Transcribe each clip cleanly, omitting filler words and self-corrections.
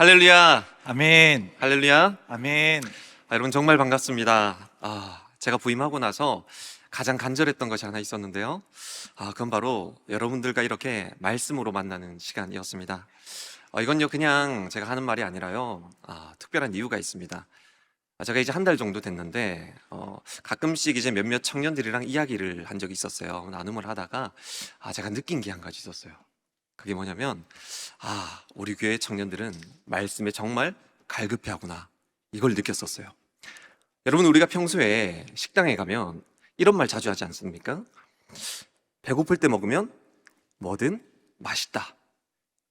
할렐루야, 아멘. 할렐루야. 아멘. 여러분 정말 반갑습니다. 제가 부임하고 나서 가장 간절했던 것이 하나 있었는데요. 그건 바로 여러분들과 이렇게 말씀으로 만나는 시간이었습니다. 이건요 그냥 제가 하는 말이 아니라요. 특별한 이유가 있습니다. 제가 이제 한 달 정도 됐는데 가끔씩 이제 몇몇 청년들이랑 이야기를 한 적이 있었어요. 나눔을 하다가 제가 느낀 게 한 가지 있었어요. 그게 뭐냐면 우리 교회 청년들은 말씀에 정말 갈급해하구나, 이걸 느꼈었어요. 여러분, 우리가 평소에 식당에 가면 이런 말 자주 하지 않습니까? 배고플 때 먹으면 뭐든 맛있다.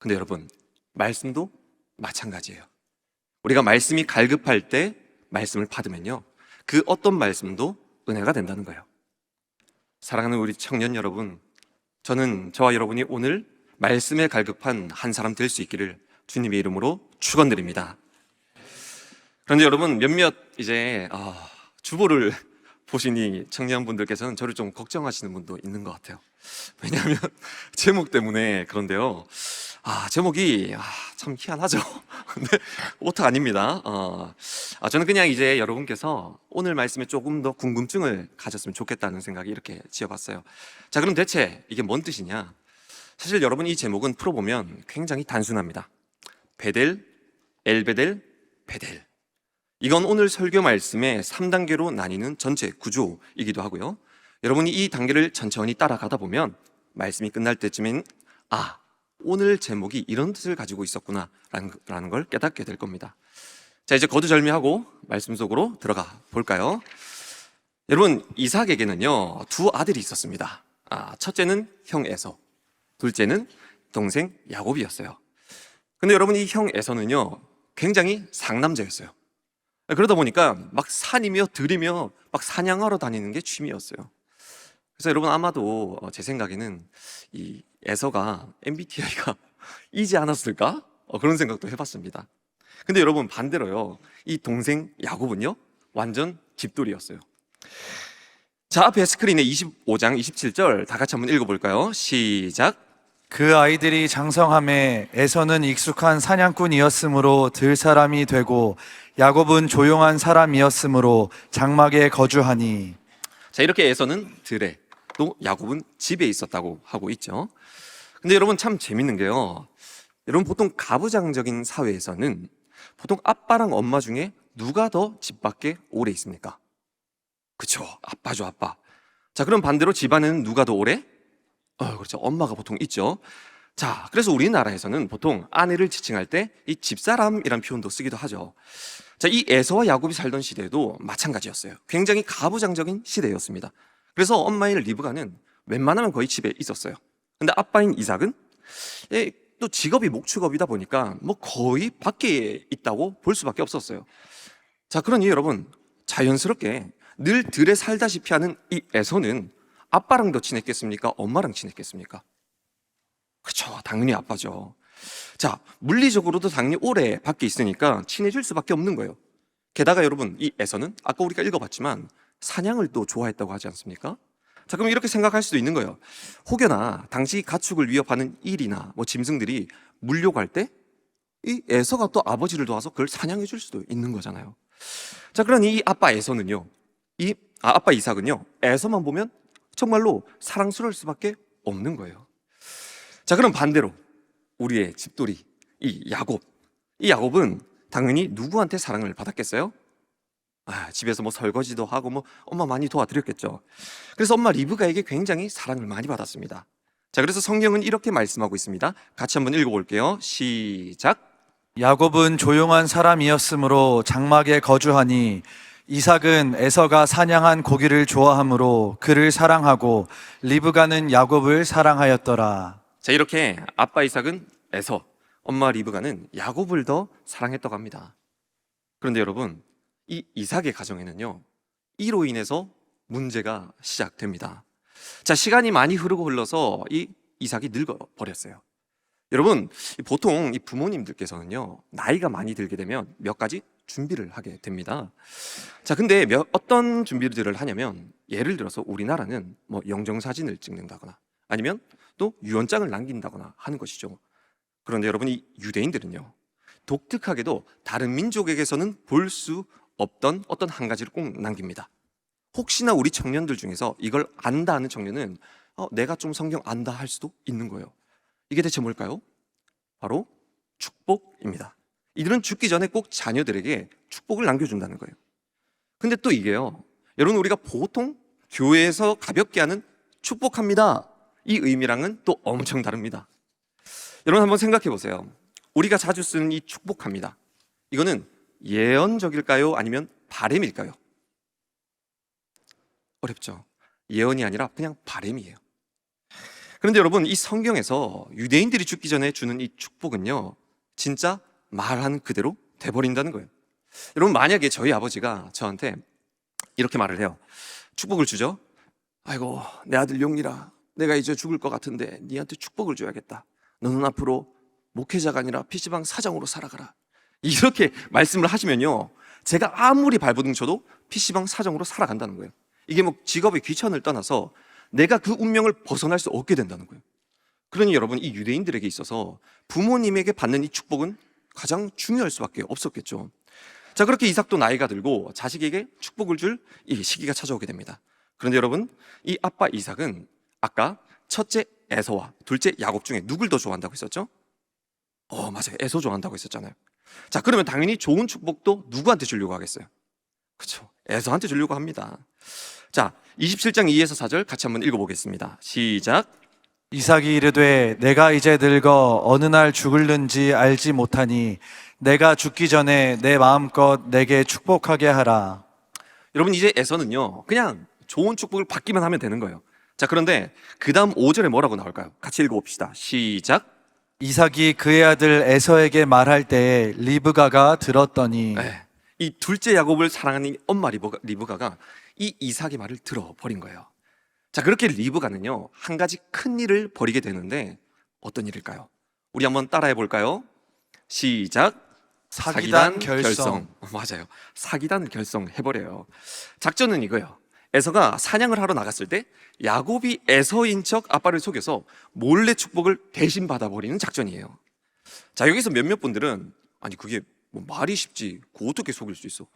근데 여러분, 말씀도 마찬가지예요. 우리가 말씀이 갈급할 때 말씀을 받으면요, 그 어떤 말씀도 은혜가 된다는 거예요. 사랑하는 우리 청년 여러분, 저는 저와 여러분이 오늘 말씀에 갈급한 한 사람 될 수 있기를 주님의 이름으로 축원드립니다. 그런데 여러분, 몇몇 이제 주보를 보시니 청년분들께서는 저를 좀 걱정하시는 분도 있는 것 같아요. 왜냐하면 제목 때문에. 그런데요, 제목이 참 희한하죠. 근데 오타 아닙니다. 저는 그냥 이제 여러분께서 오늘 말씀에 조금 더 궁금증을 가졌으면 좋겠다는 생각이 이렇게 지어봤어요. 자, 그럼 대체 이게 뭔 뜻이냐? 사실 여러분, 이 제목은 풀어보면 굉장히 단순합니다. 베델, 엘베델, 베델. 이건 오늘 설교 말씀의 3단계로 나뉘는 전체 구조이기도 하고요. 여러분이 이 단계를 천천히 따라가다 보면 말씀이 끝날 때쯤엔 오늘 제목이 이런 뜻을 가지고 있었구나 라는 걸 깨닫게 될 겁니다. 자, 이제 거두절미하고 말씀 속으로 들어가 볼까요? 여러분, 이삭에게는요 두 아들이 있었습니다. 첫째는 형 에서, 둘째는 동생 야곱이었어요. 근데 여러분, 이 형 에서는요 굉장히 상남자였어요. 그러다 보니까 막 산이며 들이며 막 사냥하러 다니는 게 취미였어요. 그래서 여러분, 아마도 제 생각에는 이 에서가 MBTI가 이지 않았을까? 그런 생각도 해봤습니다. 근데 여러분, 반대로요, 이 동생 야곱은요 완전 집돌이였어요. 자, 앞에 스크린에 25장 27절 다 같이 한번 읽어볼까요? 시작. 그 아이들이 장성함에 에서는 익숙한 사냥꾼이었으므로 들 사람이 되고 야곱은 조용한 사람이었으므로 장막에 거주하니. 자, 이렇게 에서는 들에, 또 야곱은 집에 있었다고 하고 있죠. 근데 여러분, 참 재밌는 게요, 여러분, 보통 가부장적인 사회에서는 보통 아빠랑 엄마 중에 누가 더 집 밖에 오래 있습니까? 그쵸, 아빠죠, 아빠. 자, 그럼 반대로 집안에는 누가 더 오래? 그렇죠, 엄마가 보통 있죠. 자, 그래서 우리나라에서는 보통 아내를 지칭할 때 이 집사람이란 표현도 쓰기도 하죠. 자, 이 에서와 야곱이 살던 시대도 마찬가지였어요. 굉장히 가부장적인 시대였습니다. 그래서 엄마인 리브가는 웬만하면 거의 집에 있었어요. 근데 아빠인 이삭은 또 직업이 목축업이다 보니까 뭐 거의 밖에 있다고 볼 수밖에 없었어요. 자, 그러니 여러분, 자연스럽게 늘 들에 살다시피 하는 이 에서는 아빠랑 더 친했겠습니까? 엄마랑 친했겠습니까? 그렇죠, 당연히 아빠죠. 자, 물리적으로도 당연히 오래 밖에 있으니까 친해질 수밖에 없는 거예요. 게다가 여러분, 이 에서는 아까 우리가 읽어봤지만 사냥을 또 좋아했다고 하지 않습니까? 자, 그럼 이렇게 생각할 수도 있는 거예요. 혹여나 당시 가축을 위협하는 일이나 짐승들이 물려갈 때 이 에서가 또 아버지를 도와서 그걸 사냥해 줄 수도 있는 거잖아요. 자, 그러니 이 아빠 에서는요, 아빠 이삭은요, 에서만 보면 정말로 사랑스러울 수밖에 없는 거예요. 자, 그럼 반대로 우리의 집돌이 이 야곱은 당연히 누구한테 사랑을 받았겠어요? 집에서 뭐 설거지도 하고 뭐 엄마 많이 도와드렸겠죠. 그래서 엄마 리브가에게 굉장히 사랑을 많이 받았습니다. 자, 그래서 성경은 이렇게 말씀하고 있습니다. 같이 한번 읽어볼게요. 시작. 야곱은 조용한 사람이었으므로 장막에 거주하니 이삭은 에서가 사냥한 고기를 좋아하므로 그를 사랑하고 리브가는 야곱을 사랑하였더라. 자, 이렇게 아빠 이삭은 에서, 엄마 리브가는 야곱을 더 사랑했다고 합니다. 그런데 여러분, 이 이삭의 가정에는요, 이로 인해서 문제가 시작됩니다. 자, 시간이 많이 흘러서 이 이삭이 늙어버렸어요. 여러분, 보통 이 부모님들께서는요, 나이가 많이 들게 되면 몇 가지 준비를 하게 됩니다. 자, 근데 어떤 준비들을 하냐면, 예를 들어서 우리나라는 뭐 영정사진을 찍는다거나 아니면 또 유언장을 남긴다거나 하는 것이죠. 그런데 여러분, 이 유대인들은요, 독특하게도 다른 민족에게서는 볼 수 없던 어떤 한 가지를 꼭 남깁니다. 혹시나 우리 청년들 중에서 이걸 안다 하는 청년은 내가 좀 성경 안다 할 수도 있는 거예요. 이게 대체 뭘까요? 바로 축복입니다. 이들은 죽기 전에 꼭 자녀들에게 축복을 남겨준다는 거예요. 근데 또 이게요, 여러분, 우리가 보통 교회에서 가볍게 하는 축복합니다, 이 의미랑은 또 엄청 다릅니다. 여러분, 한번 생각해 보세요. 우리가 자주 쓰는 이 축복합니다, 이거는 예언적일까요? 아니면 바램일까요? 어렵죠. 예언이 아니라 그냥 바램이에요. 그런데 여러분, 이 성경에서 유대인들이 죽기 전에 주는 이 축복은요, 진짜 말한 그대로 돼버린다는 거예요. 여러분, 만약에 저희 아버지가 저한테 이렇게 말을 해요. 축복을 주죠. 아이고, 내 아들 용리라, 내가 이제 죽을 것 같은데 니한테 축복을 줘야겠다. 너는 앞으로 목회자가 아니라 PC방 사장으로 살아가라. 이렇게 말씀을 하시면요, 제가 아무리 발버둥 쳐도 PC방 사장으로 살아간다는 거예요. 이게 뭐 직업의 귀천을 떠나서 내가 그 운명을 벗어날 수 없게 된다는 거예요. 그러니 여러분, 이 유대인들에게 있어서 부모님에게 받는 이 축복은 가장 중요할 수밖에 없었겠죠. 자, 그렇게 이삭도 나이가 들고 자식에게 축복을 줄 이 시기가 찾아오게 됩니다. 그런데 여러분, 이 아빠 이삭은 아까 첫째 에서와 둘째 야곱 중에 누굴 더 좋아한다고 했었죠? 맞아요. 에서 좋아한다고 했었잖아요. 자, 그러면 당연히 좋은 축복도 누구한테 주려고 하겠어요? 그렇죠. 에서한테 주려고 합니다. 자, 27장 2에서 4절 같이 한번 읽어보겠습니다. 시작. 이삭이 이르되 내가 이제 늙어 어느 날 죽을는지 알지 못하니 내가 죽기 전에 내 마음껏 내게 축복하게 하라. 여러분, 이제 에서는요, 그냥 좋은 축복을 받기만 하면 되는 거예요. 자, 그런데 그 다음 5절에 뭐라고 나올까요? 같이 읽어봅시다. 시작. 이삭이 그의 아들 에서에게 말할 때에 리브가가 들었더니 이 둘째 야곱을 사랑하는 엄마 리브가가 이 이삭의 말을 들어버린 거예요. 자, 그렇게 리브가는요, 한 가지 큰 일을 벌이게 되는데 어떤 일일까요? 우리 한번 따라해 볼까요? 시작. 사기단 결성. 맞아요. 사기단을 결성해버려요. 작전은 이거예요. 에서가 사냥을 하러 나갔을 때 야곱이 에서인 척 아빠를 속여서 몰래 축복을 대신 받아버리는 작전이에요. 자, 여기서 몇몇 분들은 아니 그게 뭐 말이 쉽지, 그 어떻게 속일 수 있어?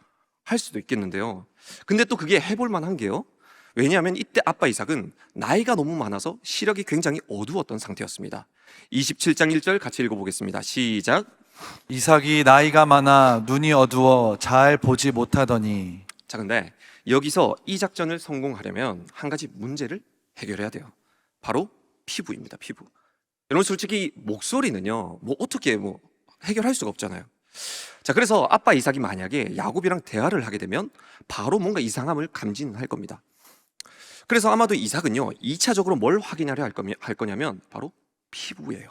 할 수도 있겠는데요. 근데 또 그게 해볼 만한 게요, 왜냐하면 이때 아빠 이삭은 나이가 너무 많아서 시력이 굉장히 어두웠던 상태였습니다. 27장 1절 같이 읽어보겠습니다. 시작. 이삭이 나이가 많아 눈이 어두워 잘 보지 못하더니. 자, 근데 여기서 이 작전을 성공하려면 한 가지 문제를 해결해야 돼요. 바로 피부입니다. 피부. 여러분, 솔직히 목소리는요, 뭐 어떻게 해결할 수가 없잖아요. 자, 그래서 아빠 이삭이 만약에 야곱이랑 대화를 하게 되면 바로 뭔가 이상함을 감지할 겁니다. 그래서 아마도 이삭은요, 2차적으로 뭘 확인하려 할 거냐면 바로 피부예요.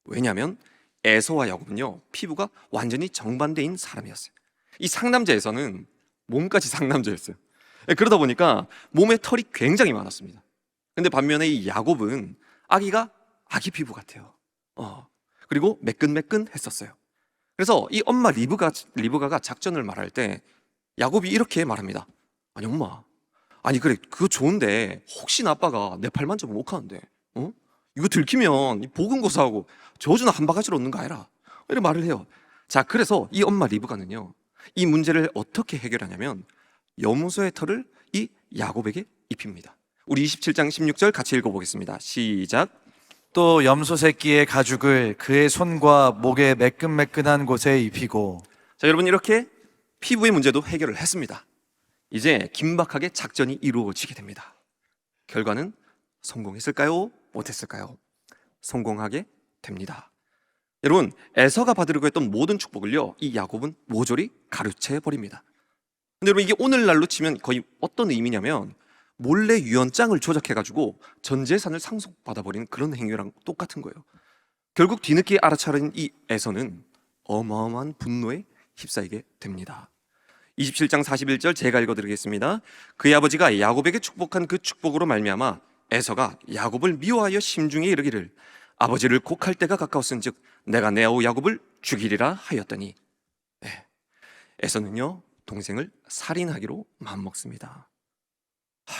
왜냐하면 에서와 야곱은요, 피부가 완전히 정반대인 사람이었어요. 이 상남자에서는 몸까지 상남자였어요. 그러다 보니까 몸에 털이 굉장히 많았습니다. 근데 반면에 이 야곱은 아기 피부 같아요. 그리고 매끈매끈했었어요. 그래서 이 엄마 리브가가 작전을 말할 때 야곱이 이렇게 말합니다. 아니 엄마, 아니 그래 그거 좋은데 혹시나 아빠가 내 팔 만져보면 못하는데 이거 들키면 이 보금고사하고 저주나 한 바가지로 얻는 거 아니라, 이렇게 말을 해요. 자, 그래서 이 엄마 리브가는요, 이 문제를 어떻게 해결하냐면 염소의 털을 이 야곱에게 입힙니다. 우리 27장 16절 같이 읽어보겠습니다. 시작. 또 염소 새끼의 가죽을 그의 손과 목의 매끈매끈한 곳에 입히고. 자, 여러분, 이렇게 피부의 문제도 해결을 했습니다. 이제 긴박하게 작전이 이루어지게 됩니다. 결과는 성공했을까요? 못했을까요? 성공하게 됩니다. 여러분, 에서가 받으려고 했던 모든 축복을요, 이 야곱은 모조리 가로채 버립니다. 근데 여러분, 이게 오늘날로 치면 거의 어떤 의미냐면 몰래 유언장을 조작해가지고 전 재산을 상속받아버리는 그런 행위랑 똑같은 거예요. 결국 뒤늦게 알아차린 이 에서는 어마어마한 분노에 휩싸이게 됩니다. 27장 41절 제가 읽어드리겠습니다. 그의 아버지가 야곱에게 축복한 그 축복으로 말미암아 에서가 야곱을 미워하여 심중에 이르기를 아버지를 곡할 때가 가까웠은즉 내가 내 아우 야곱을 죽이리라 하였더니, 에서는요, 동생을 살인하기로 마음먹습니다.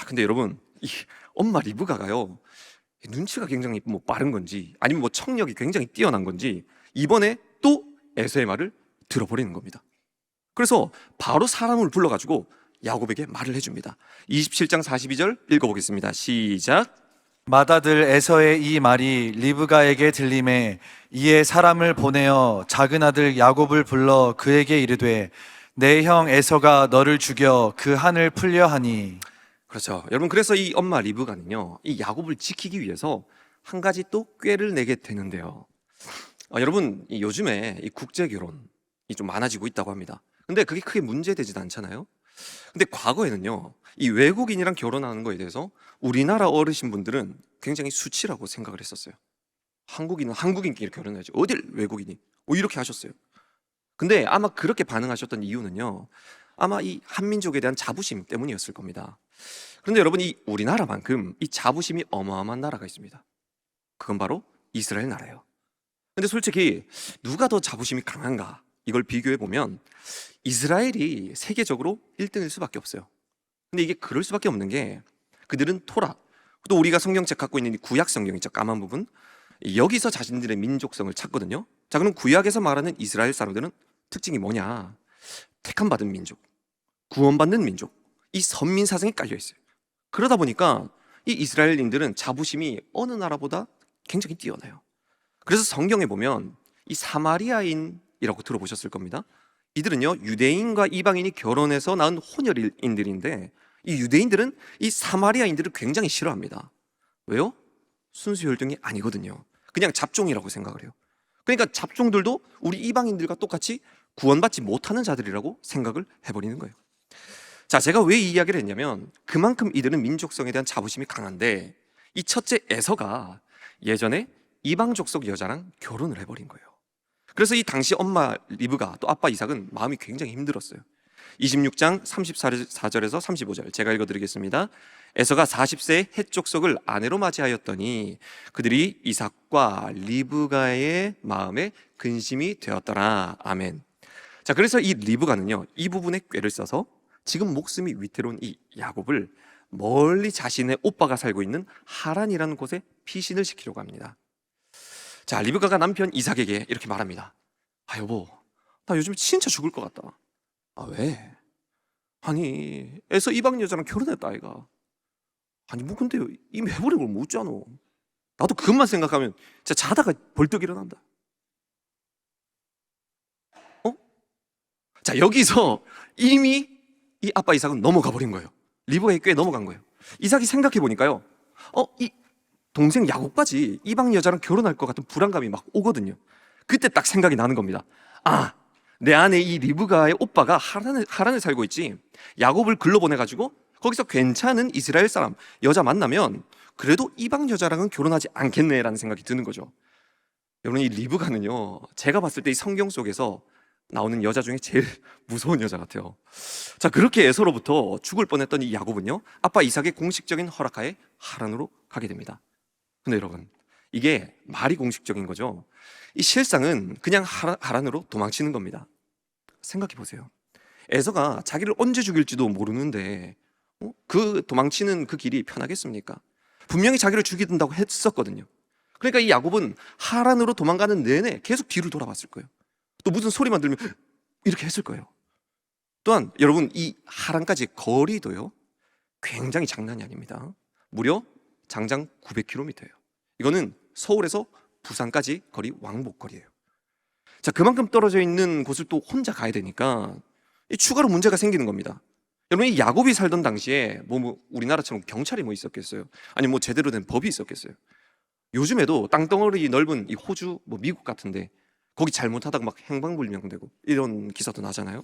근데 여러분, 이 엄마 리브가가요, 눈치가 굉장히 빠른 건지 아니면 청력이 굉장히 뛰어난 건지 이번에 또 에서의 말을 들어버리는 겁니다. 그래서 바로 사람을 불러가지고 야곱에게 말을 해줍니다. 27장 42절 읽어보겠습니다. 시작. 맏아들 에서의 이 말이 리브가에게 들림에 이에 사람을 보내어 작은 아들 야곱을 불러 그에게 이르되 내 형 에서가 너를 죽여 그 한을 풀려 하니. 그렇죠. 여러분, 그래서 이 엄마 리브가는요, 이 야곱을 지키기 위해서 한 가지 또 꾀를 내게 되는데요. 여러분, 요즘에 이 국제 결혼이 좀 많아지고 있다고 합니다. 근데 그게 크게 문제되지도 않잖아요. 근데 과거에는요, 이 외국인이랑 결혼하는 거에 대해서 우리나라 어르신분들은 굉장히 수치라고 생각을 했었어요. 한국인은 한국인끼리 결혼해야지, 어딜 외국인이, 이렇게 하셨어요. 근데 아마 그렇게 반응하셨던 이유는요, 아마 이 한민족에 대한 자부심 때문이었을 겁니다. 그런데 여러분, 이 우리나라만큼 이 자부심이 어마어마한 나라가 있습니다. 그건 바로 이스라엘 나라예요. 근데 솔직히 누가 더 자부심이 강한가, 이걸 비교해 보면 이스라엘이 세계적으로 1등일 수밖에 없어요. 근데 이게 그럴 수밖에 없는 게, 그들은 토라, 또 우리가 성경책 갖고 있는 이 구약 성경 있죠, 까만 부분, 여기서 자신들의 민족성을 찾거든요. 자, 그럼 구약에서 말하는 이스라엘 사람들은 특징이 뭐냐? 택함받은 민족, 구원받는 민족, 이 선민 사상이 깔려 있어요. 그러다 보니까 이 이스라엘인들은 자부심이 어느 나라보다 굉장히 뛰어나요. 그래서 성경에 보면 이 사마리아인이라고 들어보셨을 겁니다. 이들은요, 유대인과 이방인이 결혼해서 낳은 혼혈인들인데, 이 유대인들은 이 사마리아인들을 굉장히 싫어합니다. 왜요? 순수 혈통이 아니거든요. 그냥 잡종이라고 생각을 해요. 그러니까 잡종들도 우리 이방인들과 똑같이 구원받지 못하는 자들이라고 생각을 해버리는 거예요. 자, 제가 왜 이 이야기를 했냐면, 그만큼 이들은 민족성에 대한 자부심이 강한데, 이 첫째 에서가 예전에 이방 족속 여자랑 결혼을 해버린 거예요. 그래서 이 당시 엄마 리브가 또 아빠 이삭은 마음이 굉장히 힘들었어요. 26장 34절에서 35절 제가 읽어드리겠습니다. 에서가 40세에 헷 족속을 아내로 맞이하였더니 그들이 이삭과 리브가의 마음에 근심이 되었더라. 아멘. 자, 그래서 이 리브가는요, 이 부분에 꾀를 써서 지금 목숨이 위태로운 이 야곱을 멀리 자신의 오빠가 살고 있는 하란이라는 곳에 피신을 시키려고 합니다. 자, 리브가가 남편 이삭에게 이렇게 말합니다. 아, 여보, 나 요즘 진짜 죽을 것 같다. 아, 왜? 아니, 애서 이방 여자랑 결혼했다 아이가. 아니, 뭐 근데 이미 해버린 걸 못 자노. 나도 그것만 생각하면 진짜 자다가 벌떡 일어난다. 자, 여기서 이미 이 아빠 이삭은 넘어가 버린 거예요. 리브가의 꽤 넘어간 거예요. 이삭이 생각해 보니까요, 이 동생 야곱까지 이방 여자랑 결혼할 것 같은 불안감이 막 오거든요. 그때 딱 생각이 나는 겁니다. 아, 내 아내 이 리브가의 오빠가 하란에 살고 있지. 야곱을 글로 보내가지고 거기서 괜찮은 이스라엘 사람 여자 만나면 그래도 이방 여자랑은 결혼하지 않겠네라는 생각이 드는 거죠. 여러분, 이 리브가는요, 제가 봤을 때 이 성경 속에서 나오는 여자 중에 제일 무서운 여자 같아요. 자, 그렇게 에서로부터 죽을 뻔했던 이 야곱은요, 아빠 이삭의 공식적인 허락하에 하란으로 가게 됩니다. 근데 여러분, 이게 말이 공식적인 거죠. 이 실상은 그냥 하란으로 도망치는 겁니다. 생각해 보세요. 에서가 자기를 언제 죽일지도 모르는데 그 도망치는 그 길이 편하겠습니까? 분명히 자기를 죽이든다고 했었거든요. 그러니까 이 야곱은 하란으로 도망가는 내내 계속 뒤를 돌아봤을 거예요. 또 무슨 소리만 들으면 이렇게 했을 거예요. 또한 여러분, 이 하란까지 거리도요, 굉장히 장난이 아닙니다. 무려 장장 900km예요. 이거는 서울에서 부산까지 거리 왕복거리예요. 자, 그만큼 떨어져 있는 곳을 또 혼자 가야 되니까 추가로 문제가 생기는 겁니다. 여러분, 이 야곱이 살던 당시에 뭐 우리나라처럼 경찰이 뭐 있었겠어요? 아니 뭐 제대로 된 법이 있었겠어요? 요즘에도 땅덩어리 넓은 이 호주, 뭐 미국 같은데 거기 잘못하다가 막 행방불명되고 이런 기사도 나잖아요.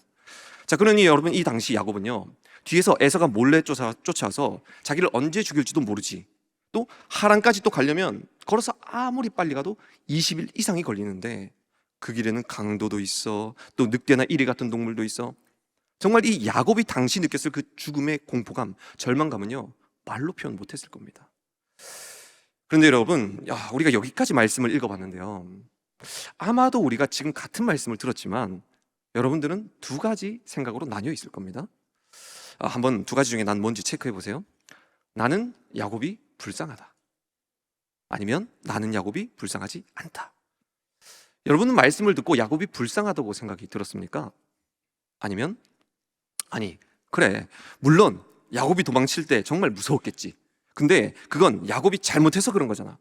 자, 그러니 여러분, 이 당시 야곱은요, 뒤에서 에서가 몰래 쫓아와서 자기를 언제 죽일지도 모르지, 또 하란까지 또 가려면 걸어서 아무리 빨리 가도 20일 이상이 걸리는데 그 길에는 강도도 있어, 또 늑대나 이리 같은 동물도 있어. 정말 이 야곱이 당시 느꼈을 그 죽음의 공포감, 절망감은요, 말로 표현 못했을 겁니다. 그런데 여러분, 우리가 여기까지 말씀을 읽어봤는데요, 아마도 우리가 지금 같은 말씀을 들었지만 여러분들은 두 가지 생각으로 나뉘어 있을 겁니다. 한번 두 가지 중에 난 뭔지 체크해 보세요. 나는 야곱이 불쌍하다, 아니면 나는 야곱이 불쌍하지 않다. 여러분은 말씀을 듣고 야곱이 불쌍하다고 생각이 들었습니까? 아니면 아니 그래 물론 야곱이 도망칠 때 정말 무서웠겠지. 근데 그건 야곱이 잘못해서 그런 거잖아.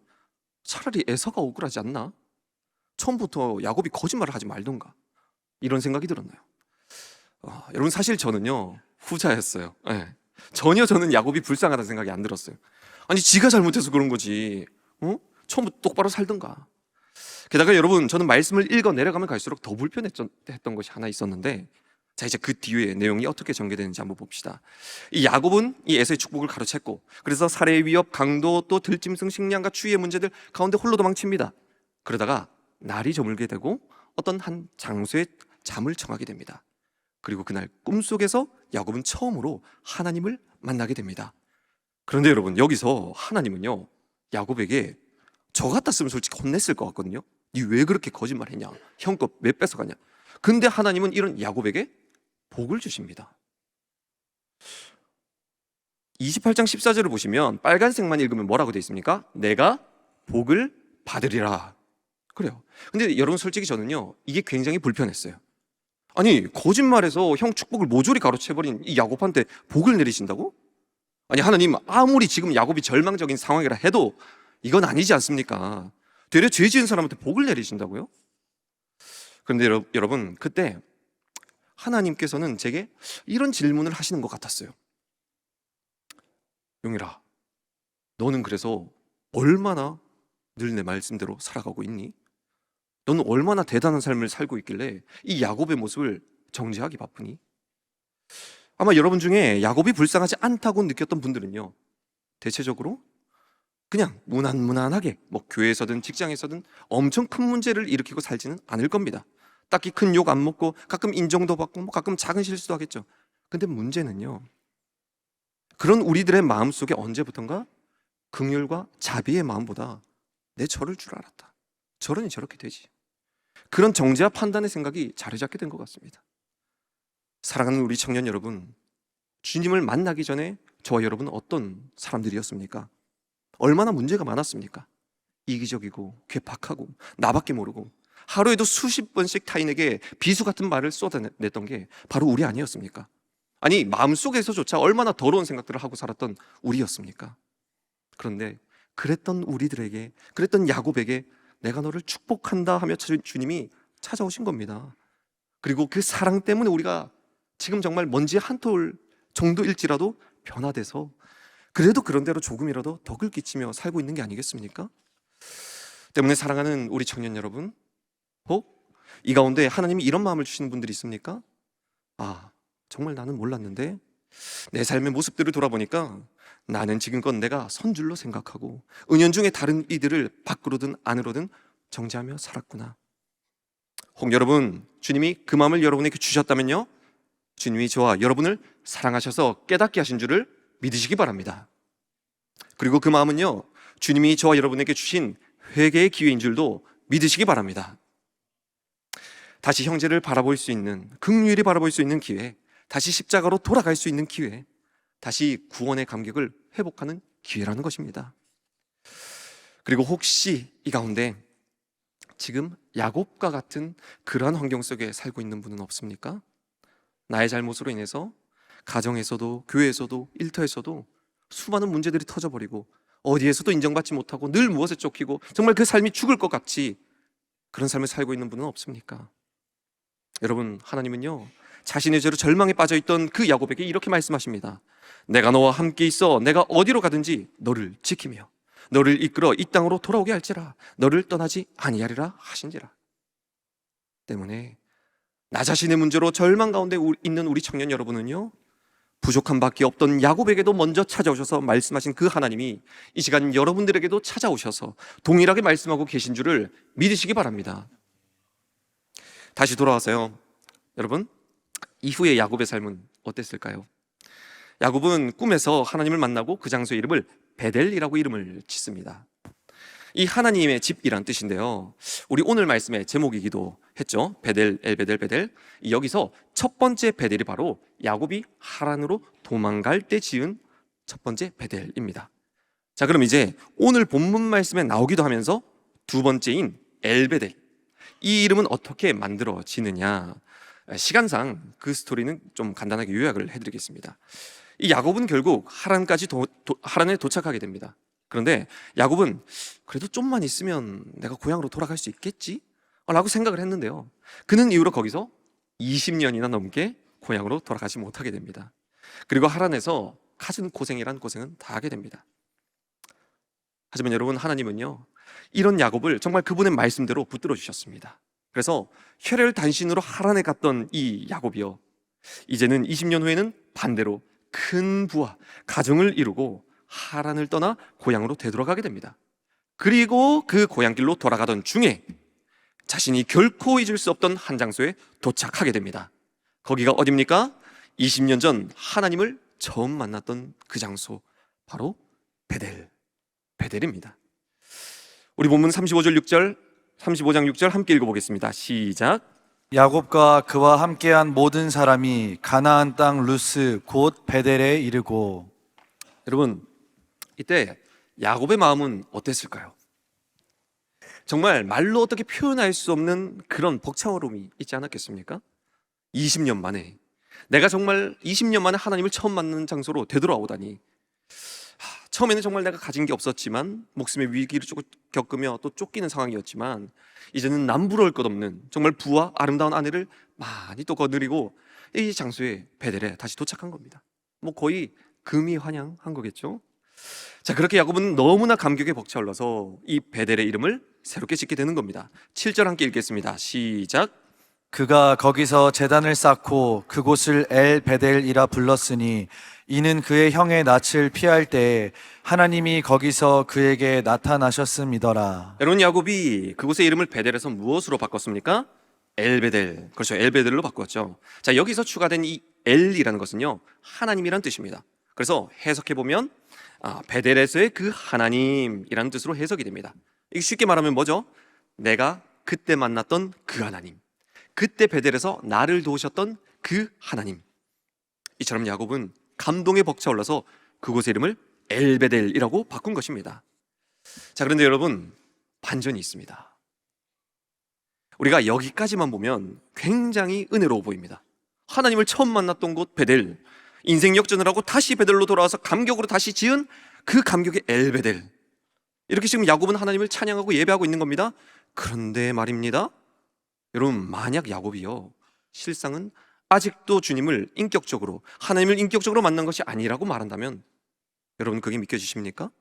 차라리 에서가 억울하지 않나? 처음부터 야곱이 거짓말을 하지 말던가. 이런 생각이 들었나요? 여러분 사실 저는요 후자였어요. 네. 전혀 저는 야곱이 불쌍하다는 생각이 안 들었어요. 아니 지가 잘못해서 그런 거지. 처음부터 똑바로 살던가. 게다가 여러분 저는 말씀을 읽어 내려가면 갈수록 더 불편했던 것이 하나 있었는데, 자 이제 그 뒤에 내용이 어떻게 전개되는지 한번 봅시다. 이 야곱은 이 에서의 축복을 가로챘고, 그래서 살해의 위협, 강도, 또 들짐승, 식량과 추위의 문제들 가운데 홀로 도망칩니다. 그러다가 날이 저물게 되고 어떤 한 장소에 잠을 청하게 됩니다. 그리고 그날 꿈속에서 야곱은 처음으로 하나님을 만나게 됩니다. 그런데 여러분 여기서 하나님은요 야곱에게 저 같았으면 솔직히 혼냈을 것 같거든요. 니 왜 그렇게 거짓말했냐, 형 거 왜 뺏어가냐. 근데 하나님은 이런 야곱에게 복을 주십니다. 28장 14절을 보시면 빨간색만 읽으면 뭐라고 되어 있습니까? 내가 복을 받으리라. 그래요. 근데 여러분 솔직히 저는요 이게 굉장히 불편했어요. 아니 거짓말해서 형 축복을 모조리 가로채버린 이 야곱한테 복을 내리신다고? 아니 하나님 아무리 지금 야곱이 절망적인 상황이라 해도 이건 아니지 않습니까? 되려 죄 지은 사람한테 복을 내리신다고요? 그런데 여러분 그때 하나님께서는 제게 이런 질문을 하시는 것 같았어요. 용일아, 너는 그래서 얼마나 늘 내 말씀대로 살아가고 있니? 너는 얼마나 대단한 삶을 살고 있길래 이 야곱의 모습을 정죄하기 바쁘니? 아마 여러분 중에 야곱이 불쌍하지 않다고 느꼈던 분들은요 대체적으로 그냥 무난무난하게 뭐 교회에서든 직장에서든 엄청 큰 문제를 일으키고 살지는 않을 겁니다. 딱히 큰 욕 안 먹고 가끔 인정도 받고 뭐 가끔 작은 실수도 하겠죠. 근데 문제는요 그런 우리들의 마음속에 언제부턴가 긍휼과 자비의 마음보다 내 저럴 줄 알았다, 저러니 저렇게 되지, 그런 정죄와 판단의 생각이 자리 잡게 된 것 같습니다. 사랑하는 우리 청년 여러분, 주님을 만나기 전에 저와 여러분은 어떤 사람들이었습니까? 얼마나 문제가 많았습니까? 이기적이고 괴팍하고 나밖에 모르고 하루에도 수십 번씩 타인에게 비수 같은 말을 쏟아냈던 게 바로 우리 아니었습니까? 아니 마음속에서조차 얼마나 더러운 생각들을 하고 살았던 우리였습니까? 그런데 그랬던 우리들에게, 그랬던 야곱에게 내가 너를 축복한다 하며 주님이 찾아오신 겁니다. 그리고 그 사랑 때문에 우리가 지금 정말 먼지 한 톨 정도일지라도 변화돼서 그래도 그런 대로 조금이라도 덕을 끼치며 살고 있는 게 아니겠습니까? 때문에 사랑하는 우리 청년 여러분, 이 가운데 하나님이 이런 마음을 주시는 분들이 있습니까? 정말 나는 몰랐는데 내 삶의 모습들을 돌아보니까 나는 지금껏 내가 선줄로 생각하고 은연중에 다른 이들을 밖으로든 안으로든 정죄하며 살았구나. 혹 여러분 주님이 그 마음을 여러분에게 주셨다면요 주님이 저와 여러분을 사랑하셔서 깨닫게 하신 줄을 믿으시기 바랍니다. 그리고 그 마음은요 주님이 저와 여러분에게 주신 회개의 기회인 줄도 믿으시기 바랍니다. 다시 형제를 바라볼 수 있는, 긍휼히 바라볼 수 있는 기회, 다시 십자가로 돌아갈 수 있는 기회, 다시 구원의 감격을 회복하는 기회라는 것입니다. 그리고 혹시 이 가운데 지금 야곱과 같은 그러한 환경 속에 살고 있는 분은 없습니까? 나의 잘못으로 인해서 가정에서도 교회에서도 일터에서도 수많은 문제들이 터져버리고 어디에서도 인정받지 못하고 늘 무엇에 쫓기고 정말 그 삶이 죽을 것 같이 그런 삶을 살고 있는 분은 없습니까? 여러분 하나님은요 자신의 죄로 절망에 빠져있던 그 야곱에게 이렇게 말씀하십니다. 내가 너와 함께 있어 내가 어디로 가든지 너를 지키며 너를 이끌어 이 땅으로 돌아오게 할지라 너를 떠나지 아니하리라 하신지라. 때문에 나 자신의 문제로 절망 가운데 있는 우리 청년 여러분은요 부족한 밖에 없던 야곱에게도 먼저 찾아오셔서 말씀하신 그 하나님이 이 시간 여러분들에게도 찾아오셔서 동일하게 말씀하고 계신 줄을 믿으시기 바랍니다. 다시 돌아와서요 여러분 이후에 야곱의 삶은 어땠을까요? 야곱은 꿈에서 하나님을 만나고 그 장소의 이름을 베델이라고 이름을 짓습니다. 이 하나님의 집이란 뜻인데요 우리 오늘 말씀의 제목이기도 했죠. 베델, 엘베델, 베델. 여기서 첫 번째 베델이 바로 야곱이 하란으로 도망갈 때 지은 첫 번째 베델입니다. 자 그럼 이제 오늘 본문 말씀에 나오기도 하면서 두 번째인 엘베델, 이 이름은 어떻게 만들어지느냐? 시간상 그 스토리는 좀 간단하게 요약을 해드리겠습니다. 이 야곱은 결국 하란까지 하란에 도착하게 됩니다. 그런데 야곱은 그래도 좀만 있으면 내가 고향으로 돌아갈 수 있겠지? 라고 생각을 했는데요. 그는 이후로 거기서 20년이나 넘게 고향으로 돌아가지 못하게 됩니다. 그리고 하란에서 갖은 고생이란 고생은 다 하게 됩니다. 하지만 여러분, 하나님은요, 이런 야곱을 정말 그분의 말씀대로 붙들어 주셨습니다. 그래서 혈혈단신으로 하란에 갔던 이 야곱이요, 이제는 20년 후에는 반대로 큰 부와 가정을 이루고 하란을 떠나 고향으로 되돌아가게 됩니다. 그리고 그 고향길로 돌아가던 중에 자신이 결코 잊을 수 없던 한 장소에 도착하게 됩니다. 거기가 어디입니까? 20년 전 하나님을 처음 만났던 그 장소, 바로 베델입니다. 우리 본문 35장 6절 함께 읽어보겠습니다. 시작. 야곱과 그와 함께한 모든 사람이 가나안 땅 루스 곧 베델에 이르고. 여러분, 이때 야곱의 마음은 어땠을까요? 정말 말로 어떻게 표현할 수 없는 그런 벅차오름이 있지 않았겠습니까? 20년 만에, 내가 정말 20년 만에 하나님을 처음 만난 장소로 되돌아오다니. 처음에는 정말 내가 가진 게 없었지만, 목숨의 위기를 겪으며 또 쫓기는 상황이었지만, 이제는 남부러울 것 없는 정말 부와 아름다운 아내를 많이 또 거느리고 이 장소에, 베델에 다시 도착한 겁니다. 뭐 거의 금이환영한 거겠죠. 자, 그렇게 야곱은 너무나 감격에 벅차올라서 이 베델의 이름을 새롭게 짓게 되는 겁니다. 7절 함께 읽겠습니다. 시작. 그가 거기서 제단을 쌓고 그곳을 엘 베델이라 불렀으니 이는 그의 형의 낯을 피할 때에 하나님이 거기서 그에게 나타나셨음이더라. 여러분, 야곱이 그곳의 이름을 베델에서 무엇으로 바꿨습니까? 엘베델. 그렇죠, 엘베델로 바꿨죠. 자, 여기서 추가된 이 엘이라는 것은요, 하나님이란 뜻입니다. 그래서 해석해보면 베델에서의 그 하나님이라는 뜻으로 해석이 됩니다. 이게 쉽게 말하면 뭐죠? 내가 그때 만났던 그 하나님, 그때 베델에서 나를 도우셨던 그 하나님. 이처럼 야곱은 감동에 벅차올라서 그곳의 이름을 엘베델이라고 바꾼 것입니다. 자, 그런데 여러분, 반전이 있습니다. 우리가 여기까지만 보면 굉장히 은혜로워 보입니다. 하나님을 처음 만났던 곳 베델, 인생 역전을 하고 다시 베델로 돌아와서 감격으로 다시 지은 그 감격의 엘베델, 이렇게 지금 야곱은 하나님을 찬양하고 예배하고 있는 겁니다. 그런데 말입니다, 여러분, 만약 야곱이요, 실상은 아직도 주님을 인격적으로, 하나님을 인격적으로 만난 것이 아니라고 말한다면 여러분, 그게 믿겨지십니까?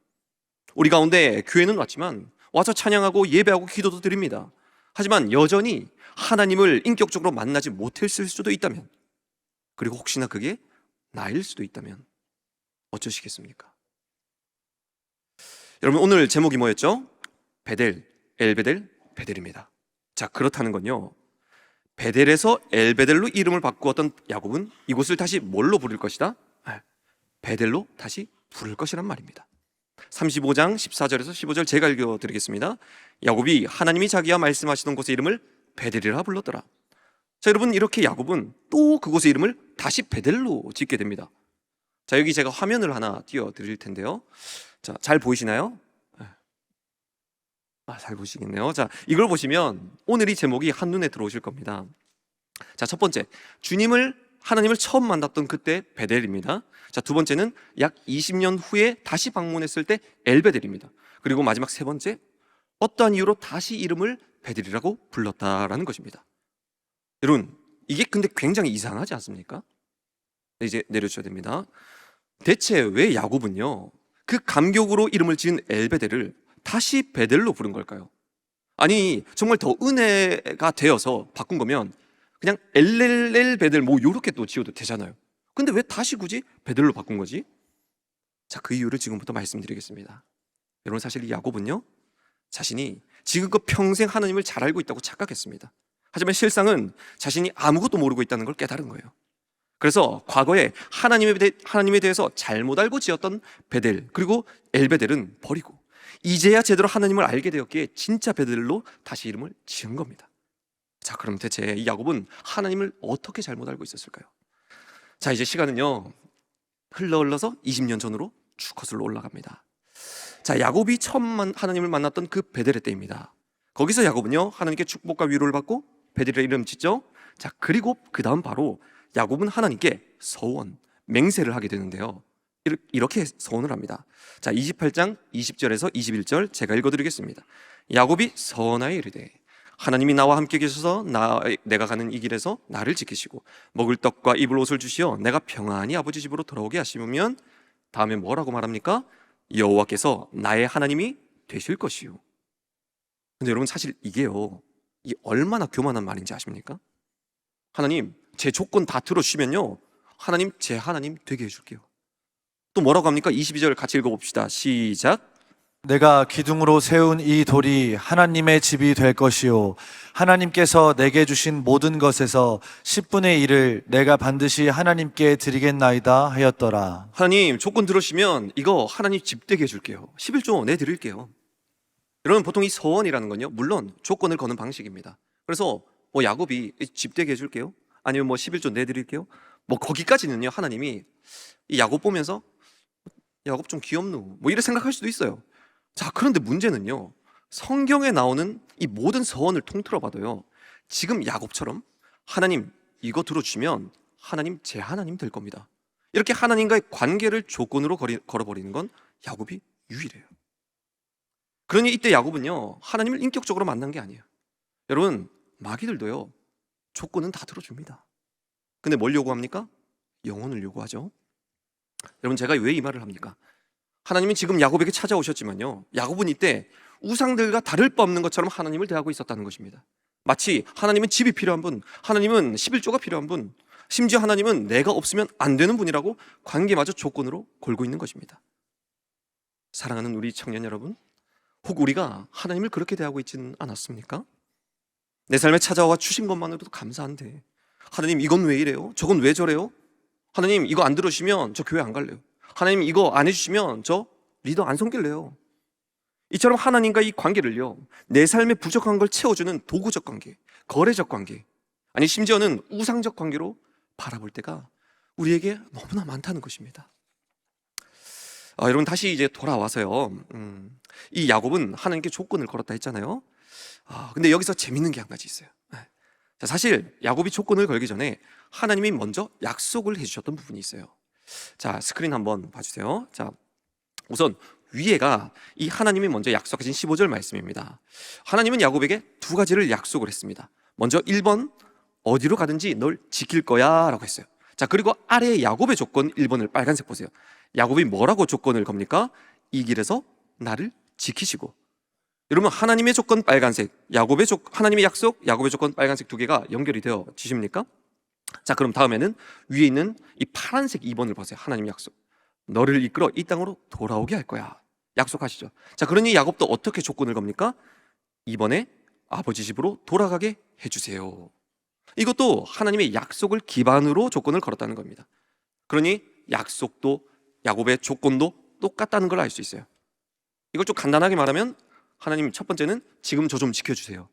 우리 가운데 교회는 왔지만 와서 찬양하고 예배하고 기도도 드립니다. 하지만 여전히 하나님을 인격적으로 만나지 못했을 수도 있다면, 그리고 혹시나 그게 나일 수도 있다면 어쩌시겠습니까? 여러분, 오늘 제목이 뭐였죠? 베델, 엘베델, 베델입니다. 자, 그렇다는 건요, 베델에서 엘베델로 이름을 바꾸었던 야곱은 이곳을 다시 뭘로 부를 것이다? 베델로 다시 부를 것이란 말입니다. 35장 14절에서 15절 제가 읽어드리겠습니다. 야곱이 하나님이 자기와 말씀하시던 곳의 이름을 베델이라 불렀더라. 자, 여러분, 이렇게 야곱은 또 그곳의 이름을 다시 베델로 짓게 됩니다. 자, 여기 제가 화면을 하나 띄워드릴 텐데요. 자, 잘 보이시나요? 잘 보시겠네요. 자, 이걸 보시면 오늘 이 제목이 한눈에 들어오실 겁니다. 자, 첫 번째, 하나님을 처음 만났던 그때 베델입니다. 자, 두 번째는 약 20년 후에 다시 방문했을 때 엘베델입니다. 그리고 마지막 세 번째, 어떠한 이유로 다시 이름을 베델이라고 불렀다라는 것입니다. 여러분, 이게 근데 굉장히 이상하지 않습니까? 이제 내려주셔야 됩니다. 대체 왜 야곱은요, 그 감격으로 이름을 지은 엘베델을 다시 베델로 부른 걸까요? 아니, 정말 더 은혜가 되어서 바꾼 거면 그냥 엘렐렐 베델 뭐 요렇게 또 지어도 되잖아요. 근데 왜 다시 굳이 베델로 바꾼 거지? 자, 그 이유를 지금부터 말씀드리겠습니다. 여러분, 사실 이 야곱은요, 자신이 지금껏 평생 하나님을 잘 알고 있다고 착각했습니다. 하지만 실상은 자신이 아무것도 모르고 있다는 걸 깨달은 거예요. 그래서 과거에 하나님에 대해서 잘못 알고 지었던 베델, 그리고 엘베델은 버리고 이제야 제대로 하나님을 알게 되었기에 진짜 베델로 다시 이름을 지은 겁니다. 자, 그럼 대체 이 야곱은 하나님을 어떻게 잘못 알고 있었을까요? 자, 이제 시간은요, 흘러서 20년 전으로 쭉 거슬러 올라갑니다. 자, 야곱이 처음 하나님을 만났던 그 베델의 때입니다. 거기서 야곱은요 하나님께 축복과 위로를 받고 베델의 이름 짓죠. 자, 그리고 그 다음 바로 야곱은 하나님께 서원, 맹세를 하게 되는데요. 이렇게 서원을 합니다. 자, 28장 20절에서 21절 제가 읽어드리겠습니다. 야곱이 서원하여 이르되 하나님이 나와 함께 계셔서 내가 가는 이 길에서 나를 지키시고 먹을 떡과 입을 옷을 주시어 내가 평안히 아버지 집으로 돌아오게 하시면, 다음에 뭐라고 말합니까? 여호와께서 나의 하나님이 되실 것이요. 근데 여러분 사실 이게요, 이 얼마나 교만한 말인지 아십니까? 하나님 제 조건 다 들어주시면요 하나님 제 하나님 되게 해줄게요. 또 뭐라고 합니까? 22절 같이 읽어봅시다. 시작. 내가 기둥으로 세운 이 돌이 하나님의 집이 될 것이요 하나님께서 내게 주신 모든 것에서 10분의 1을 내가 반드시 하나님께 드리겠나이다 하였더라. 하나님 조건 들으시면 이거 하나님 집 되게 해줄게요. 11조 내드릴게요. 여러분 보통 이 서원이라는 건요 물론 조건을 거는 방식입니다. 그래서 뭐 야곱이 집 되게 해줄게요, 아니면 뭐 11조 내드릴게요, 뭐 거기까지는요 하나님이 이 야곱 보면서 야곱 좀 귀엽노 뭐 이렇게 생각할 수도 있어요. 자, 그런데 문제는요 성경에 나오는 이 모든 서원을 통틀어 봐도요 지금 야곱처럼 하나님 이거 들어주시면 하나님 제 하나님 될 겁니다, 이렇게 하나님과의 관계를 조건으로 걸어버리는 건 야곱이 유일해요. 그러니 이때 야곱은요 하나님을 인격적으로 만난 게 아니에요. 여러분 마귀들도요 조건은 다 들어줍니다. 근데 뭘 요구합니까? 영혼을 요구하죠. 여러분 제가 왜 이 말을 합니까? 하나님이 지금 야곱에게 찾아오셨지만요 야곱은 이때 우상들과 다를 바 없는 것처럼 하나님을 대하고 있었다는 것입니다. 마치 하나님은 집이 필요한 분, 하나님은 11조가 필요한 분, 심지어 하나님은 내가 없으면 안 되는 분이라고 관계마저 조건으로 걸고 있는 것입니다. 사랑하는 우리 청년 여러분, 혹 우리가 하나님을 그렇게 대하고 있지는 않았습니까? 내 삶에 찾아와 주신 것만으로도 감사한데 하나님 이건 왜 이래요? 저건 왜 저래요? 하나님 이거 안 들으시면 저 교회 안 갈래요. 하나님 이거 안 해주시면 저 리더 안 섬길래요. 이처럼 하나님과 이 관계를요 내 삶에 부족한 걸 채워주는 도구적 관계, 거래적 관계, 아니 심지어는 우상적 관계로 바라볼 때가 우리에게 너무나 많다는 것입니다. 여러분 다시 이제 돌아와서요 이 야곱은 하나님께 조건을 걸었다 했잖아요. 근데 여기서 재밌는 게 한 가지 있어요. 자, 사실 야곱이 조건을 걸기 전에 하나님이 먼저 약속을 해주셨던 부분이 있어요. 자, 스크린 한번 봐주세요. 자, 우선 위에가 이 하나님이 먼저 약속하신 15절 말씀입니다. 하나님은 야곱에게 두 가지를 약속을 했습니다. 먼저 1번 어디로 가든지 널 지킬 거야 라고 했어요. 자, 그리고 아래에 야곱의 조건 1번을 빨간색 보세요. 야곱이 뭐라고 조건을 겁니까? 이 길에서 나를 지키시고. 여러분 하나님의 조건 빨간색, 하나님의 약속, 야곱의 조건 빨간색 두 개가 연결이 되어지십니까? 자, 그럼 다음에는 위에 있는 이 파란색 2번을 보세요. 하나님 약속, 너를 이끌어 이 땅으로 돌아오게 할 거야, 약속하시죠. 자, 그러니 야곱도 어떻게 조건을 겁니까? 이번에 아버지 집으로 돌아가게 해주세요. 이것도 하나님의 약속을 기반으로 조건을 걸었다는 겁니다. 그러니 약속도 야곱의 조건도 똑같다는 걸 알 수 있어요. 이걸 좀 간단하게 말하면 하나님 첫 번째는 지금 저 좀 지켜주세요.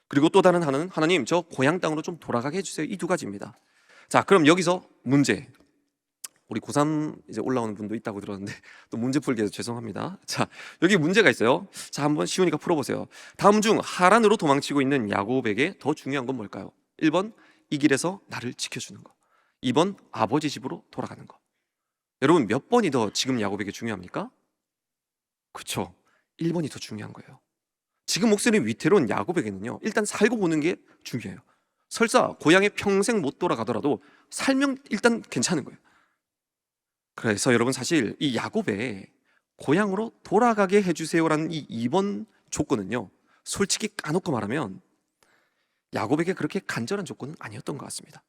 그리고 또 다른 하나는 하나님 저 고향 땅으로 좀 돌아가게 해주세요. 이 두 가지입니다. 자, 그럼 여기서 문제, 우리 고3 이제 올라오는 분도 있다고 들었는데 또 문제 풀기 해서 죄송합니다. 자, 여기 문제가 있어요. 자, 한번 시우니까 풀어보세요. 다음 중 하란으로 도망치고 있는 야곱에게 더 중요한 건 뭘까요? 1번 이 길에서 나를 지켜주는 거, 2번 아버지 집으로 돌아가는 거. 여러분 몇 번이 더 지금 야곱에게 중요합니까? 그렇죠, 1번이 더 중요한 거예요. 지금 목소리 위태로운 야곱에게는요 일단 살고 보는 게 중요해요. 설사 고향에 평생 못 돌아가더라도 살면 일단 괜찮은 거예요. 그래서 여러분 사실 이 야곱의 고향으로 돌아가게 해주세요라는 이 2번 조건은요 솔직히 까놓고 말하면 야곱에게 그렇게 간절한 조건은 아니었던 것 같습니다.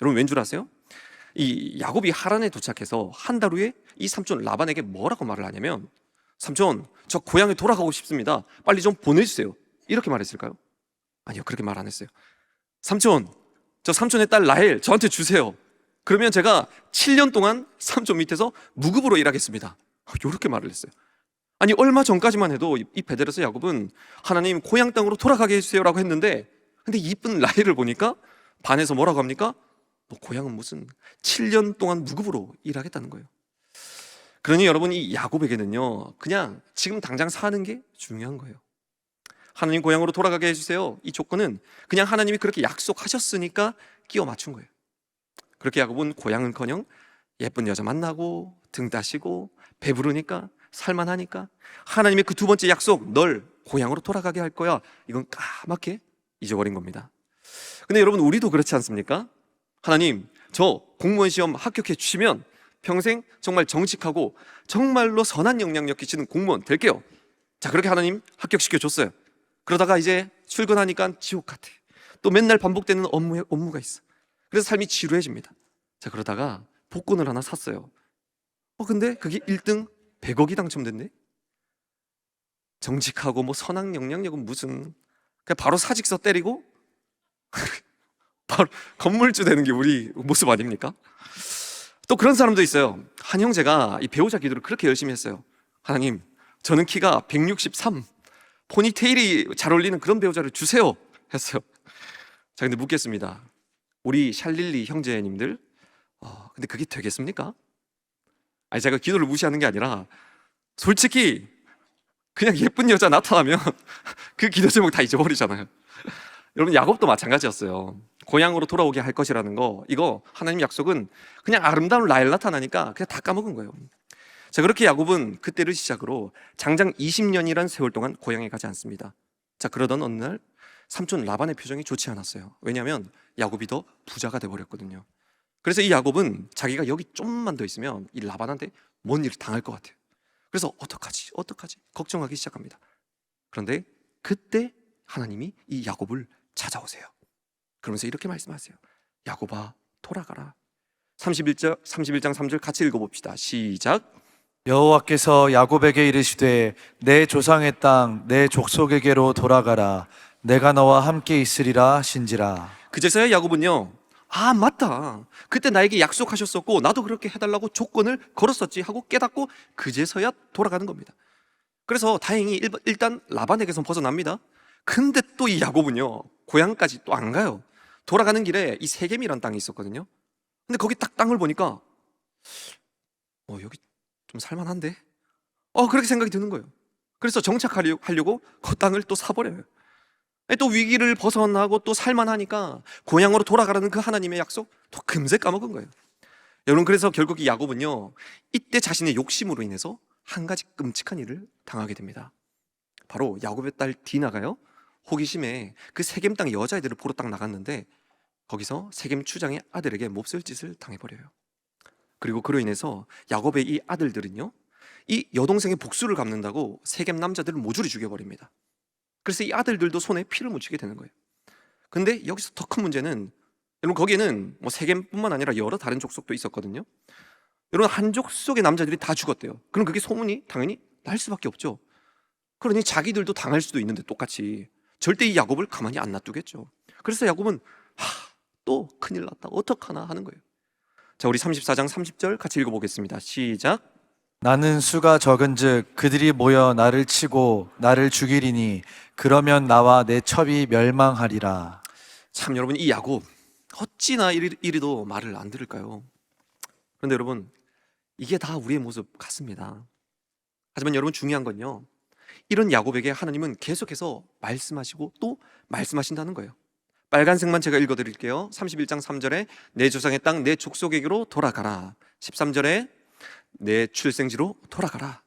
여러분 왠 줄 아세요? 이 야곱이 하란에 도착해서 한 달 후에 이 삼촌 라반에게 뭐라고 말을 하냐면, 삼촌 저 고향에 돌아가고 싶습니다, 빨리 좀 보내주세요, 이렇게 말했을까요? 아니요, 그렇게 말 안 했어요. 삼촌 저 삼촌의 딸 라헬 저한테 주세요, 그러면 제가 7년 동안 삼촌 밑에서 무급으로 일하겠습니다, 이렇게 말을 했어요. 아니 얼마 전까지만 해도 이 베델에서 야곱은 하나님 고향 땅으로 돌아가게 해주세요라고 했는데, 근데 이쁜 라헬을 보니까 반에서 뭐라고 합니까? 뭐 고향은 무슨 7년 동안 무급으로 일하겠다는 거예요. 그러니 여러분 이 야곱에게는요 그냥 지금 당장 사는 게 중요한 거예요. 하나님 고향으로 돌아가게 해주세요. 이 조건은 그냥 하나님이 그렇게 약속하셨으니까 끼워 맞춘 거예요. 그렇게 야곱은 고향은커녕 예쁜 여자 만나고 등 따시고 배부르니까 살만하니까 하나님의 그 두 번째 약속, 널 고향으로 돌아가게 할 거야, 이건 까맣게 잊어버린 겁니다. 근데 여러분, 우리도 그렇지 않습니까? 하나님, 저 공무원 시험 합격해 주시면 평생 정말 정직하고 정말로 선한 영향력 끼치는 공무원 될게요. 자, 그렇게 하나님 합격시켜 줬어요. 그러다가 이제 출근하니까 지옥 같아. 또 맨날 반복되는 업무가 있어. 그래서 삶이 지루해집니다. 자, 그러다가 복권을 하나 샀어요. 근데 그게 1등 100억이 당첨됐네. 정직하고 뭐 선한 영향력은 무슨, 그냥 바로 사직서 때리고 바로 건물주 되는 게 우리 모습 아닙니까? 또 그런 사람도 있어요. 한 형제가 이 배우자 기도를 그렇게 열심히 했어요. 하나님, 저는 키가 163, 포니테일이 잘 어울리는 그런 배우자를 주세요 했어요. 자, 근데 묻겠습니다. 우리 샬릴리 형제님들, 근데 그게 되겠습니까? 아니, 제가 기도를 무시하는 게 아니라 솔직히 그냥 예쁜 여자 나타나면 그 기도 제목 다 잊어버리잖아요. 여러분, 야곱도 마찬가지였어요. 고향으로 돌아오게 할 것이라는 거, 이거 하나님 약속은 그냥 아름다운 라헬 나타나니까 그냥 다 까먹은 거예요. 자, 그렇게 야곱은 그때를 시작으로 장장 20년이란 세월 동안 고향에 가지 않습니다. 자, 그러던 어느 날 삼촌 라반의 표정이 좋지 않았어요. 왜냐하면 야곱이 더 부자가 돼버렸거든요. 그래서 이 야곱은 자기가 여기 좀만 더 있으면 이 라반한테 뭔 일을 당할 것 같아요. 그래서 어떡하지 걱정하기 시작합니다. 그런데 그때 하나님이 이 야곱을 찾아오세요. 그러면서 이렇게 말씀하세요. 야곱아, 돌아가라. 31장 3절 같이 읽어봅시다. 시작. 여호와께서 야곱에게 이르시되 내 조상의 땅 내 족속에게로 돌아가라. 내가 너와 함께 있으리라 하신지라. 그제서야 야곱은요, 맞다, 그때 나에게 약속하셨었고 나도 그렇게 해달라고 조건을 걸었었지 하고 깨닫고 그제서야 돌아가는 겁니다. 그래서 다행히 일단 라반에게서 벗어납니다. 근데 또 이 야곱은요, 고향까지 또 안 가요. 돌아가는 길에 이 세겜이라는 땅이 있었거든요. 근데 거기 딱 땅을 보니까 여기 좀 살만한데? 그렇게 생각이 드는 거예요. 그래서 정착하려고 그 땅을 또 사버려요. 또 위기를 벗어나고 또 살만하니까 고향으로 돌아가라는 그 하나님의 약속 또 금세 까먹은 거예요. 여러분, 그래서 결국 이 야곱은요, 이때 자신의 욕심으로 인해서 한 가지 끔찍한 일을 당하게 됩니다. 바로 야곱의 딸 디나가요, 호기심에 그 세겜 땅 여자애들을 보러 딱 나갔는데 거기서 세겜 추장의 아들에게 몹쓸 짓을 당해버려요. 그리고 그로 인해서 야곱의 이 아들들은요, 이 여동생의 복수를 갚는다고 세겜 남자들을 모조리 죽여버립니다. 그래서 이 아들들도 손에 피를 묻히게 되는 거예요. 근데 여기서 더 큰 문제는, 여러분, 거기에는 뭐 세겜뿐만 아니라 여러 다른 족속도 있었거든요. 여러분, 한 족속의 남자들이 다 죽었대요. 그럼 그게 소문이 당연히 날 수밖에 없죠. 그러니 자기들도 당할 수도 있는데 똑같이 절대 이 야곱을 가만히 안 놔두겠죠. 그래서 야곱은 또 큰일 났다, 어떡하나 하는 거예요. 자, 우리 34장 30절 같이 읽어보겠습니다. 시작. 나는 수가 적은즉 그들이 모여 나를 치고 나를 죽이리니 그러면 나와 내 첩이 멸망하리라. 참, 여러분, 이 야곱 어찌나 이리도 말을 안 들을까요? 그런데 여러분, 이게 다 우리의 모습 같습니다. 하지만 여러분, 중요한 건요, 이런 야곱에게 하나님은 계속해서 말씀하시고 또 말씀하신다는 거예요. 빨간색만 제가 읽어드릴게요. 31장 3절에 내 조상의 땅 내 족속에게로 돌아가라. 13절에 내 출생지로 돌아가라.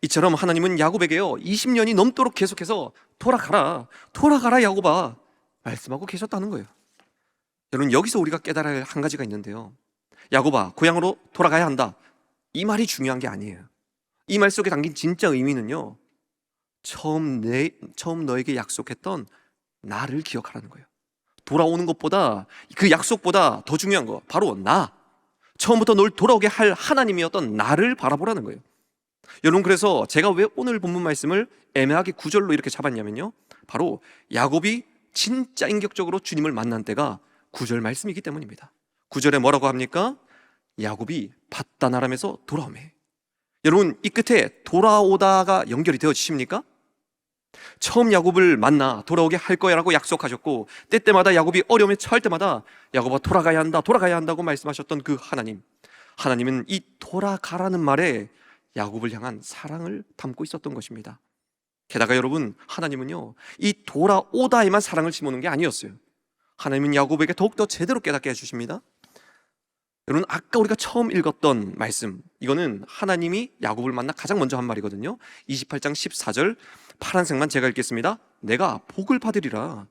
이처럼 하나님은 야곱에게요, 20년이 넘도록 계속해서 돌아가라 야곱아 말씀하고 계셨다는 거예요. 여러분, 여기서 우리가 깨달아야 할 한 가지가 있는데요, 야곱아, 고향으로 돌아가야 한다, 이 말이 중요한 게 아니에요. 이 말 속에 담긴 진짜 의미는요, 처음 너에게 약속했던 나를 기억하라는 거예요. 돌아오는 것보다, 그 약속보다 더 중요한 거, 바로 처음부터 널 돌아오게 할 하나님이었던 나를 바라보라는 거예요. 여러분, 그래서 제가 왜 오늘 본문 말씀을 애매하게 9절로 이렇게 잡았냐면요, 바로 야곱이 진짜 인격적으로 주님을 만난 때가 9절 말씀이기 때문입니다. 9절에 뭐라고 합니까? 야곱이 밧단 아람에서 돌아오매. 여러분, 이 끝에 돌아오다가 연결이 되어지십니까? 처음 야곱을 만나 돌아오게 할 거야라고 약속하셨고, 때때마다 야곱이 어려움에 처할 때마다 야곱아, 돌아가야 한다고 말씀하셨던 그 하나님은 이 돌아가라는 말에 야곱을 향한 사랑을 담고 있었던 것입니다. 게다가 여러분, 하나님은요, 이 돌아오다에만 사랑을 심어놓은 게 아니었어요. 하나님은 야곱에게 더욱더 제대로 깨닫게 해주십니다. 여러분, 아까 우리가 처음 읽었던 말씀, 이거는 하나님이 야곱을 만나 가장 먼저 한 말이거든요. 28장 14절, 파란색만 제가 읽겠습니다. 내가 복을 받으리라.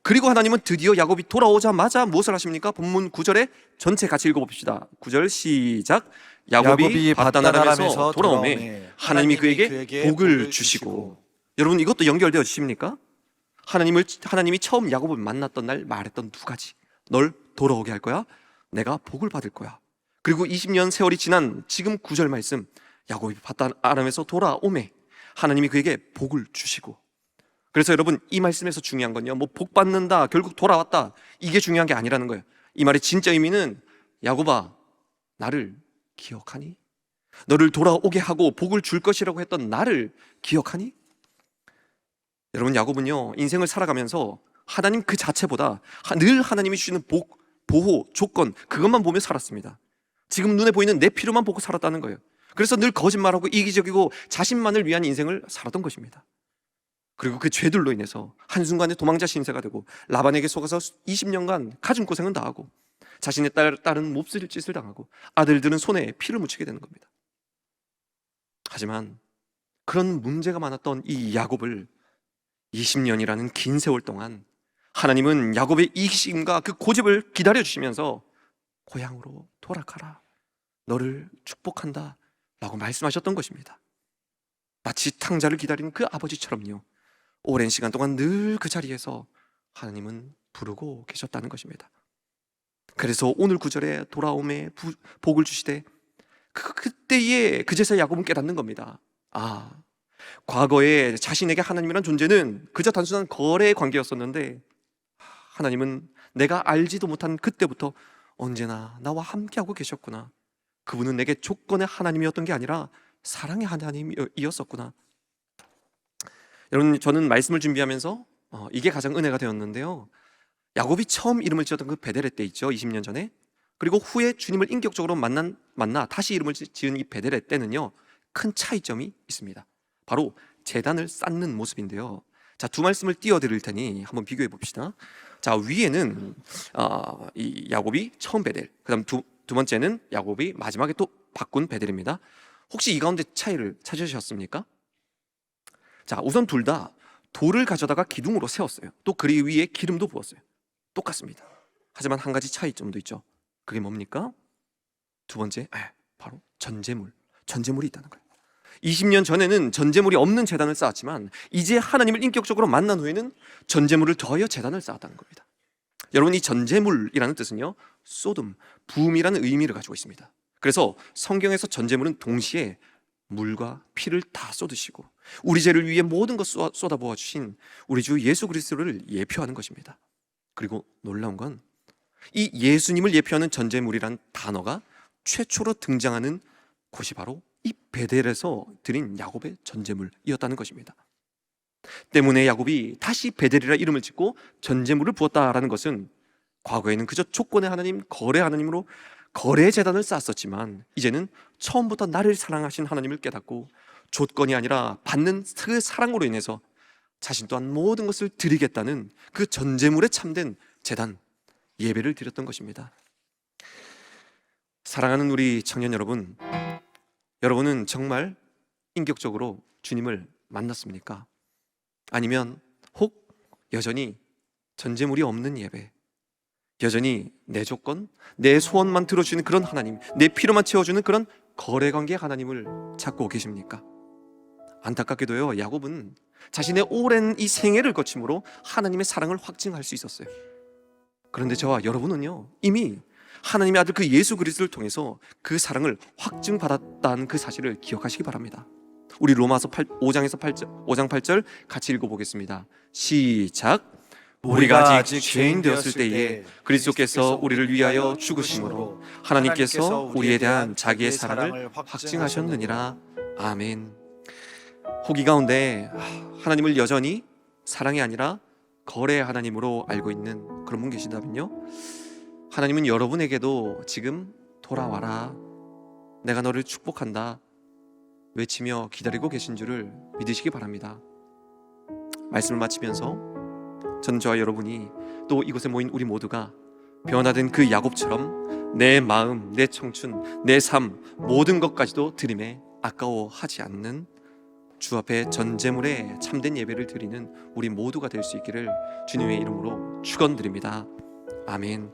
그리고 하나님은 드디어 야곱이 돌아오자마자 무엇을 하십니까? 본문 9절에 전체 같이 읽어봅시다. 9절 시작. 야곱이 paddan-aram에서 돌아오매 하나님이 그에게 복을 주시고. 여러분, 이것도 연결되어지십니까? 하나님이 처음 야곱을 만났던 날 말했던 두 가지. 널 돌아오게 할 거야. 내가 복을 받을 거야. 그리고 20년 세월이 지난 지금 9절 말씀, 야곱이 paddan-aram에서 돌아오매 하나님이 그에게 복을 주시고. 그래서 여러분, 이 말씀에서 중요한 건요, 뭐 복 받는다, 결국 돌아왔다, 이게 중요한 게 아니라는 거예요. 이 말의 진짜 의미는, 야곱아, 나를 기억하니? 너를 돌아오게 하고 복을 줄 것이라고 했던 나를 기억하니? 여러분, 야곱은요, 인생을 살아가면서 하나님 그 자체보다 늘 하나님이 주시는 복, 보호, 조건, 그것만 보며 살았습니다. 지금 눈에 보이는 내 필요만 보고 살았다는 거예요. 그래서 늘 거짓말하고 이기적이고 자신만을 위한 인생을 살았던 것입니다. 그리고 그 죄들로 인해서 한순간에 도망자 신세가 되고 라반에게 속아서 20년간 가진 고생은 다 하고 자신의 딸은 몹쓸 짓을 당하고 아들들은 손에 피를 묻히게 되는 겁니다. 하지만 그런 문제가 많았던 이 야곱을 20년이라는 긴 세월 동안 하나님은 야곱의 이기심과 그 고집을 기다려주시면서 고향으로 돌아가라, 너를 축복한다 라고 말씀하셨던 것입니다. 마치 탕자를 기다리는 그 아버지처럼요, 오랜 시간 동안 늘 그 자리에서 하나님은 부르고 계셨다는 것입니다. 그래서 오늘 9절에 돌아옴에 복을 주시되 그때에 그제서 야곱은 깨닫는 겁니다. 과거에 자신에게 하나님이란 존재는 그저 단순한 거래의 관계였었는데, 하나님은 내가 알지도 못한 그때부터 언제나 나와 함께하고 계셨구나. 그분은 내게 조건의 하나님이었던 게 아니라 사랑의 하나님이었었구나. 여러분, 저는 말씀을 준비하면서 이게 가장 은혜가 되었는데요, 야곱이 처음 이름을 지었던 그 베델의 때 있죠, 20년 전에. 그리고 후에 주님을 인격적으로 만나 다시 이름을 지은 이 베델의 때는요, 큰 차이점이 있습니다. 바로 제단을 쌓는 모습인데요. 자, 두 말씀을 띄워드릴 테니 한번 비교해 봅시다. 자, 위에는 이 야곱이 처음 베델, 그 다음 두 번째는 야곱이 마지막에 또 바꾼 베델입니다. 혹시 이 가운데 차이를 찾으셨습니까? 자, 우선 둘 다 돌을 가져다가 기둥으로 세웠어요. 또 그 위에 기름도 부었어요. 똑같습니다. 하지만 한 가지 차이점도 있죠. 그게 뭡니까? 두 번째, 바로 전제물이 있다는 거예요. 20년 전에는 전제물이 없는 제단을 쌓았지만 이제 하나님을 인격적으로 만난 후에는 전제물을 더하여 제단을 쌓았다는 겁니다. 여러분, 이 전제물이라는 뜻은요, 소돔, 부음이라는 의미를 가지고 있습니다. 그래서 성경에서 전제물은 동시에 물과 피를 다 쏟으시고 우리 죄를 위해 모든 것 쏟아부어 주신 우리 주 예수 그리스도를 예표하는 것입니다. 그리고 놀라운 건 이 예수님을 예표하는 전제물이란 단어가 최초로 등장하는 곳이 바로 이 베델에서 드린 야곱의 전제물이었다는 것입니다. 때문에 야곱이 다시 베델이라 이름을 짓고 전제물을 부었다라는 것은, 과거에는 그저 조건의 하나님, 거래 하나님으로 거래의 제단을 쌓았었지만 이제는 처음부터 나를 사랑하신 하나님을 깨닫고 조건이 아니라 받는 그 사랑으로 인해서 자신 또한 모든 것을 드리겠다는 그 전제물에 참된 제단, 예배를 드렸던 것입니다. 사랑하는 우리 청년 여러분, 여러분은 정말 인격적으로 주님을 만났습니까? 아니면 혹 여전히 전제물이 없는 예배, 여전히 내 조건, 내 소원만 들어주는 그런 하나님, 내 필요만 채워주는 그런 거래관계 하나님을 찾고 계십니까? 안타깝게도요, 야곱은 자신의 오랜 이 생애를 거침으로 하나님의 사랑을 확증할 수 있었어요. 그런데 저와 여러분은요, 이미 하나님의 아들 그 예수 그리스도를 통해서 그 사랑을 확증받았다는 그 사실을 기억하시기 바랍니다. 우리 로마서 5장 8절 같이 읽어보겠습니다. 시작. 우리가 아직 죄인 되었을 때에 그리스도께서 우리를 위하여 죽으심으로 하나님께서 우리에 대한 자기의 사랑을 확증하셨느니라. 아멘. 호기 가운데 하나님을 여전히 사랑이 아니라 거래의 하나님으로 알고 있는 그런 분 계신다면요, 하나님은 여러분에게도 지금 돌아와라, 내가 너를 축복한다 외치며 기다리고 계신 줄을 믿으시기 바랍니다. 말씀을 마치면서 전 저와 여러분이 또 이곳에 모인 우리 모두가 변화된 그 야곱처럼 내 마음, 내 청춘, 내 삶 모든 것까지도 드림에 아까워하지 않는 주 앞에 전제물에 참된 예배를 드리는 우리 모두가 될 수 있기를 주님의 이름으로 축원드립니다. 아멘.